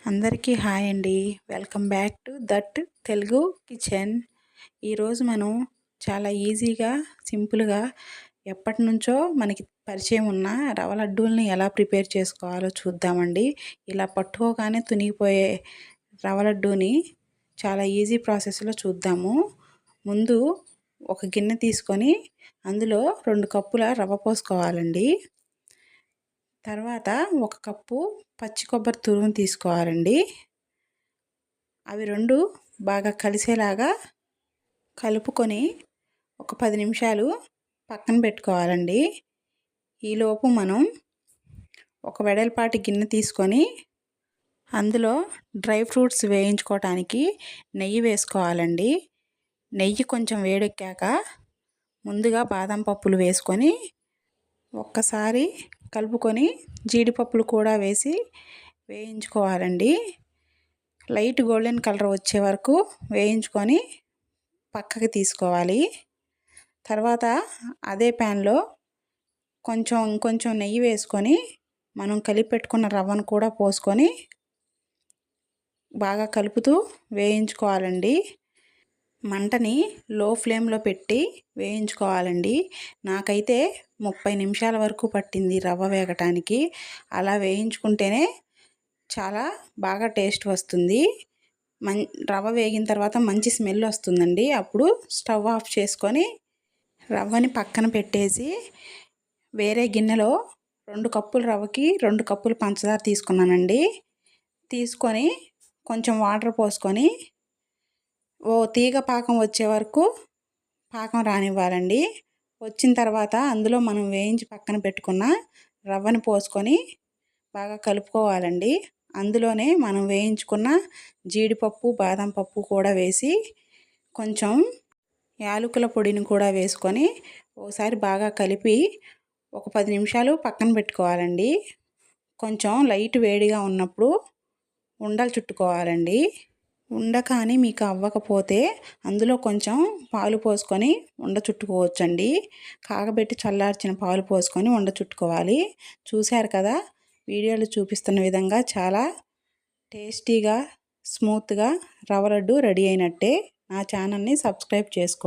అందరికీ హాయ్ అండి. Welcome back to that Telugu kitchen. ఈరోజు మనం చాలా ఈజీగా సింపుల్గా ఎప్పటినుంచో మనకి పరిచయం ఉన్న రవ్వ లడ్డూల్ని ఎలా ప్రిపేర్ చేసుకోవాలో చూద్దామండి. ఇలా పట్టుకోగానే తునిగిపోయే రవ్వ లడ్డూని చాలా ఈజీ ప్రాసెస్లో చూద్దాము. ముందు ఒక గిన్నె తీసుకొని అందులో 2 కప్పుల రవ్వ పోసుకోవాలండి. తర్వాత 1 కప్పు పచ్చి కొబ్బరి తురుము తీసుకోవాలండి. అవి 2 బాగా కలిసేలాగా కలుపుకొని ఒక 10 నిమిషాలు పక్కన పెట్టుకోవాలండి. ఈలోపు మనం ఒక వెడల్పాటి గిన్నె తీసుకొని అందులో డ్రై ఫ్రూట్స్ వేయించుకోవటానికి నెయ్యి వేసుకోవాలండి. నెయ్యి కొంచెం వేడెక్కాక ముందుగా బాదం పప్పులు వేసుకొని ఒక్కసారి కలుపుకొని జీడిపప్పులు కూడా వేసి వేయించుకోవాలండి. లైట్ గోల్డెన్ కలర్ వచ్చే వరకు వేయించుకొని పక్కకి తీసుకోవాలి. తర్వాత అదే ప్యాన్లో ఇంకొంచెం నెయ్యి వేసుకొని మనం కలిపి పెట్టుకున్న రవ్వను కూడా పోసుకొని బాగా కలుపుతూ వేయించుకోవాలండి. మంటని లో ఫ్లేమ్లో పెట్టి వేయించుకోవాలండి. నాకైతే 30 నిమిషాల వరకు పట్టింది రవ్వ వేగటానికి. అలా వేయించుకుంటేనే చాలా బాగా టేస్ట్ వస్తుంది. రవ్వ వేగిన తర్వాత మంచి స్మెల్ వస్తుందండి. అప్పుడు స్టవ్ ఆఫ్ చేసుకొని రవ్వని పక్కన పెట్టేసి వేరే గిన్నెలో 2 కప్పుల రవ్వకి 2 కప్పులు పంచదార తీసుకున్నానండి. తీసుకొని కొంచెం వాటర్ పోసుకొని ఓ తీగ పాకం వచ్చే వరకు పాకం రానివ్వాలండి. వచ్చిన తర్వాత అందులో మనం వేయించి పక్కన పెట్టుకున్న రవ్వని పోసుకొని బాగా కలుపుకోవాలండి. అందులోనే మనం వేయించుకున్న జీడిపప్పు బాదం పప్పు కూడా వేసి కొంచెం యాలకుల పొడిని కూడా వేసుకొని ఒకసారి బాగా కలిపి ఒక 10 నిమిషాలు పక్కన పెట్టుకోవాలండి. కొంచెం లైట్ వేడిగా ఉన్నప్పుడు ఉండలు చుట్టుకోవాలండి. ఉండ కానీ మీకు అవ్వకపోతే అందులో కొంచెం పాలు పోసుకొని ఉండ చుట్టుకోవచ్చండి. కాగబెట్టి చల్లార్చిన పాలు పోసుకొని ఉండ చుట్టుకోవాలి. చూశారు కదా, వీడియోలో చూపిస్తున్న విధంగా చాలా టేస్టీగా స్మూత్గా రవ్వ లడ్డు రెడీ అయినట్టే. నా ఛానల్ని సబ్స్క్రైబ్ చేసుకోండి.